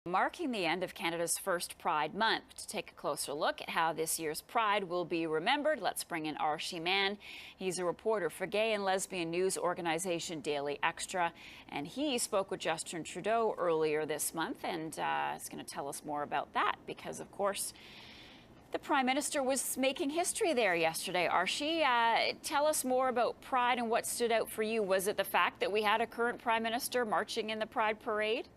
Marking the end of Canada's first Pride Month. To take a closer look at how this year's Pride will be remembered, let's bring in Arshy Mann. He's a reporter for gay and lesbian news organization Daily Xtra, and he spoke with Justin Trudeau earlier this month, and is going to tell us more about that because, of course, the Prime Minister was making history there yesterday. Arshy, tell us more about Pride and what stood out for you. Was it the fact that we had a current Prime Minister marching in the Pride Parade?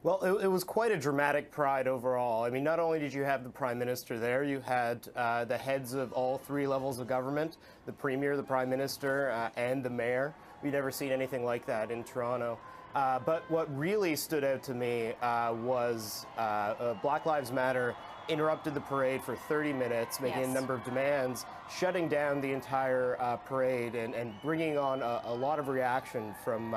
Well, it was quite a dramatic Pride overall. I mean, not only did you have the Prime Minister there, you had the heads of all three levels of government, the Premier, the Prime Minister, and the Mayor. We'd never seen anything like that in Toronto. But what really stood out to me was Black Lives Matter interrupted the parade for 30 minutes, making a number of demands, shutting down the entire parade and bringing on a lot of reaction from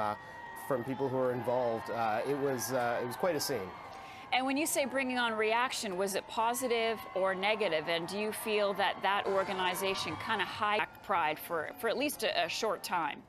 people who were involved. It was quite a scene. And when you say bringing on reaction, was it positive or negative? And do you feel that that organization kind of hijacked Pride for at least a short time?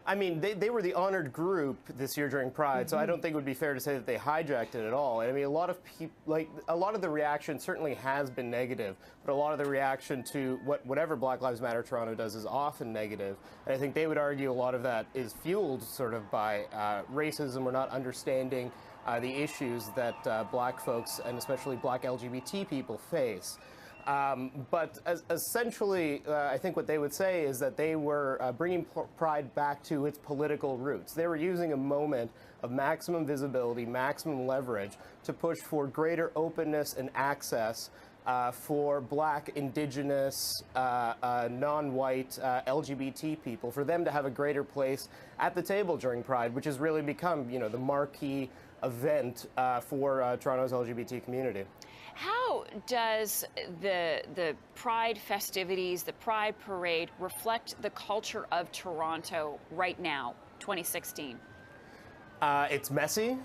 I mean, they were the honored group this year during Pride, so I don't think it would be fair to say that they hijacked it at all. I mean, a lot of the reaction certainly has been negative, but a lot of the reaction to whatever Black Lives Matter Toronto does is often negative. And I think they would argue a lot of that is fueled sort of by racism or not understanding the issues that black folks and especially black LGBT people face. But essentially, I think what they would say is that they were bringing Pride back to its political roots. They were using a moment of maximum visibility, maximum leverage to push for greater openness and access for Black, Indigenous, non-white LGBT people, for them to have a greater place at the table during Pride, which has really become, you know, the marquee event for Toronto's LGBT community. How does the Pride festivities, the Pride Parade, reflect the culture of Toronto right now, 2016? It's messy,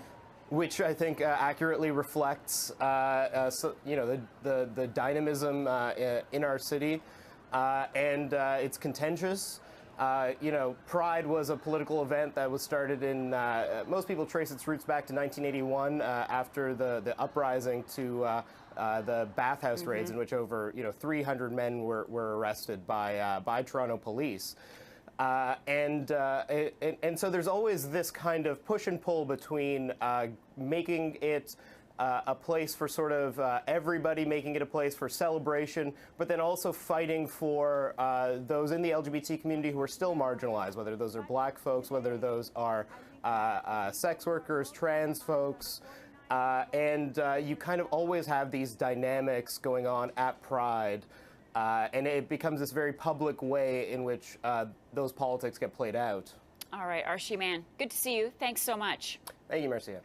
which I think accurately reflects, you know, the dynamism in our city, and it's contentious. You know, Pride was a political event that was started in, most people trace its roots back to 1981 after the uprising to the bathhouse raids in which over, 300 men were arrested by Toronto police. And so there's always this kind of push and pull between making it a place for sort of everybody, making it a place for celebration, but then also fighting for those in the LGBT community who are still marginalized, whether those are black folks, whether those are sex workers, trans folks. And you kind of always have these dynamics going on at Pride. And it becomes this very public way in which those politics get played out. All right, Arshy Mann, good to see you. Thanks so much. Thank you, Marcia.